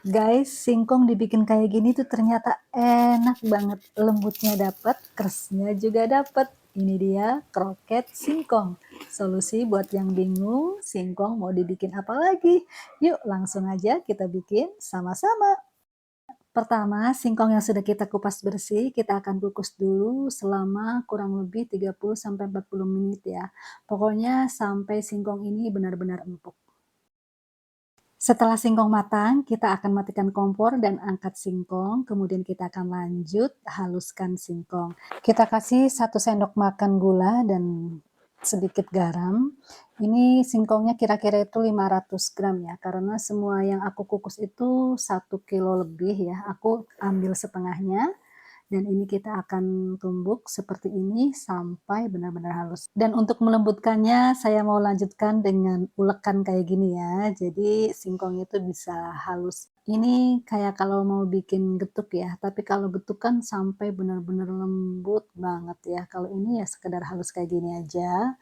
Guys, singkong dibikin kayak gini tuh ternyata enak banget. Lembutnya dapet, keresnya juga dapet. Ini dia kroket singkong. Solusi buat yang bingung, singkong mau dibikin apa lagi? Yuk langsung aja kita bikin sama-sama. Pertama, singkong yang sudah kita kupas bersih, kita akan kukus dulu selama kurang lebih 30-40 menit ya. Pokoknya sampai singkong ini benar-benar empuk. Setelah singkong matang, kita akan matikan kompor dan angkat singkong, kemudian kita akan lanjut haluskan singkong. Kita kasih 1 sendok makan gula dan sedikit garam. Ini singkongnya kira-kira itu 500 gram ya, karena semua yang aku kukus itu 1 kilo lebih ya, aku ambil setengahnya. Dan ini kita akan tumbuk seperti ini sampai benar-benar halus. Dan untuk melembutkannya, saya mau lanjutkan dengan ulekan kayak gini ya. Jadi singkong itu bisa halus. Ini kayak kalau mau bikin getuk ya, tapi kalau getuk kan sampai benar-benar lembut banget ya. Kalau ini ya sekedar halus kayak gini aja.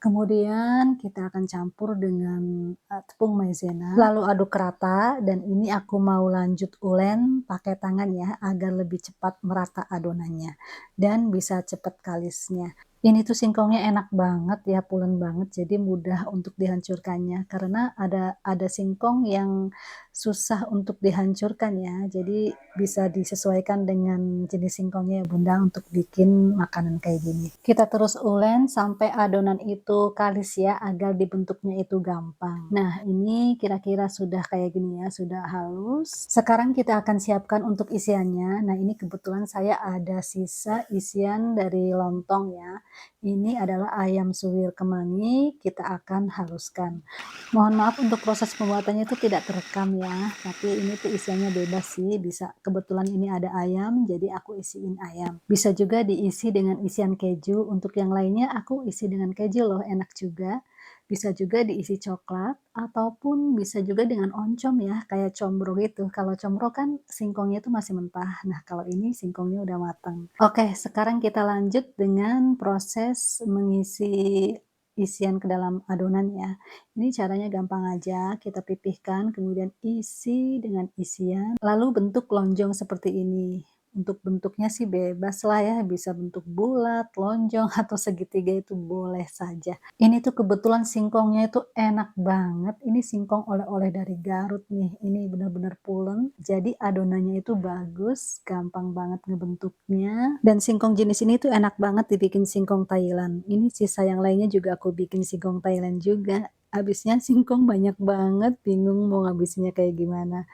Kemudian kita akan campur dengan, tepung maizena, lalu aduk rata dan ini aku mau lanjut ulen pakai tangan ya, agar lebih cepat merata adonannya dan bisa cepat kalisnya. Ini tuh singkongnya enak banget ya, pulen banget, jadi mudah untuk dihancurkannya, karena ada singkong yang susah untuk dihancurkan ya, jadi bisa disesuaikan dengan jenis singkongnya ya Bunda untuk bikin makanan kayak gini. Kita terus ulen sampai adonan itu kalis ya, agar dibentuknya itu gampang. Nah, ini kira-kira sudah kayak gini ya, sudah halus. Sekarang kita akan siapkan untuk isiannya. Nah, ini kebetulan saya ada sisa isian dari lontong ya. Ini adalah ayam suwir kemangi, kita akan haluskan. Mohon maaf untuk proses pembuatannya itu tidak terekam ya, tapi ini tuh isiannya bebas sih, bisa kebetulan ini ada ayam, jadi aku isiin ayam. Bisa juga diisi dengan isian keju, untuk yang lainnya aku isi dengan keju loh, enak juga. Bisa juga diisi coklat, ataupun bisa juga dengan oncom ya, kayak combro gitu. Kalau combro kan singkongnya itu masih mentah, nah kalau ini singkongnya udah matang. Oke, sekarang kita lanjut dengan proses mengisi isian ke dalam adonan ya. Ini caranya gampang aja, kita pipihkan, kemudian isi dengan isian, lalu bentuk lonjong seperti ini. Untuk bentuknya sih bebas lah ya, bisa bentuk bulat, lonjong, atau segitiga itu boleh saja. Ini tuh kebetulan singkongnya itu enak banget, ini singkong oleh-oleh dari Garut nih, ini benar-benar pulen, jadi adonannya itu bagus, gampang banget ngebentuknya, dan singkong jenis ini tuh enak banget dibikin singkong Thailand. Ini sisa yang lainnya juga aku bikin singkong Thailand juga. Habisnya singkong banyak banget, bingung mau ngabisinnya kayak gimana.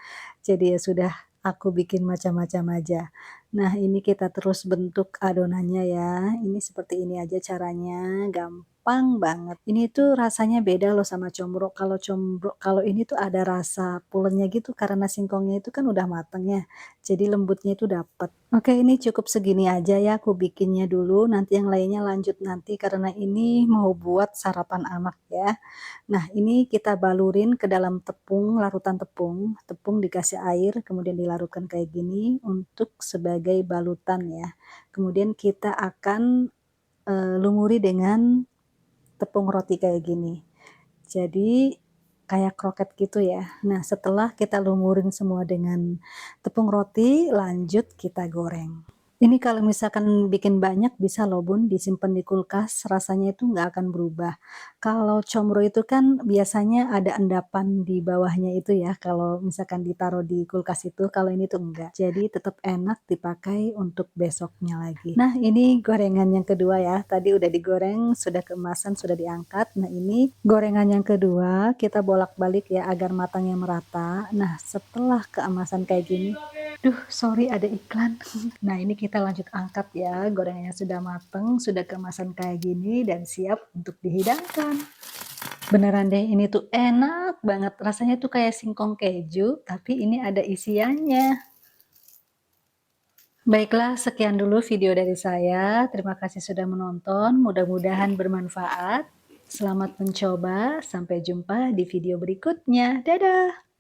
Jadi ya sudah, aku bikin macam-macam aja. Nah, ini kita terus bentuk adonannya ya. Ini seperti ini aja caranya, gampang banget. Ini tuh rasanya beda loh sama combro. Kalau ini tuh ada rasa pulennya gitu karena singkongnya itu kan udah mateng ya. Jadi lembutnya itu dapet. Oke, ini cukup segini aja ya aku bikinnya dulu, nanti yang lainnya lanjut nanti karena ini mau buat sarapan anak ya. Nah, ini kita balurin ke dalam tepung, larutan tepung. Tepung dikasih air, kemudian dilarutkan kayak gini untuk sebagai balutan ya. Kemudian kita akan, lumuri dengan tepung roti kayak gini. Jadi kayak kroket gitu ya. Nah, setelah kita lumurin semua dengan tepung roti, lanjut kita goreng. Ini kalau misalkan bikin banyak bisa loh Bun, disimpan di kulkas, rasanya itu nggak akan berubah. Kalau combro itu kan biasanya ada endapan di bawahnya itu ya, kalau misalkan ditaruh di kulkas itu, kalau ini tuh enggak. Jadi tetap enak dipakai untuk besoknya lagi. Nah, ini gorengan yang kedua ya, tadi udah digoreng, sudah keemasan, sudah diangkat. Nah, ini gorengan yang kedua, kita bolak-balik ya agar matangnya merata. Nah, setelah keemasan kayak gini, duh, sorry ada iklan. Nah, ini kita lanjut angkat ya, gorengannya sudah mateng, sudah kemasan kayak gini dan siap untuk dihidangkan. Beneran deh, ini tuh enak banget, rasanya tuh kayak singkong keju, tapi ini ada isiannya. Baiklah, sekian dulu video dari saya. Terima kasih sudah menonton, mudah-mudahan bermanfaat. Selamat mencoba, sampai jumpa di video berikutnya. Dadah!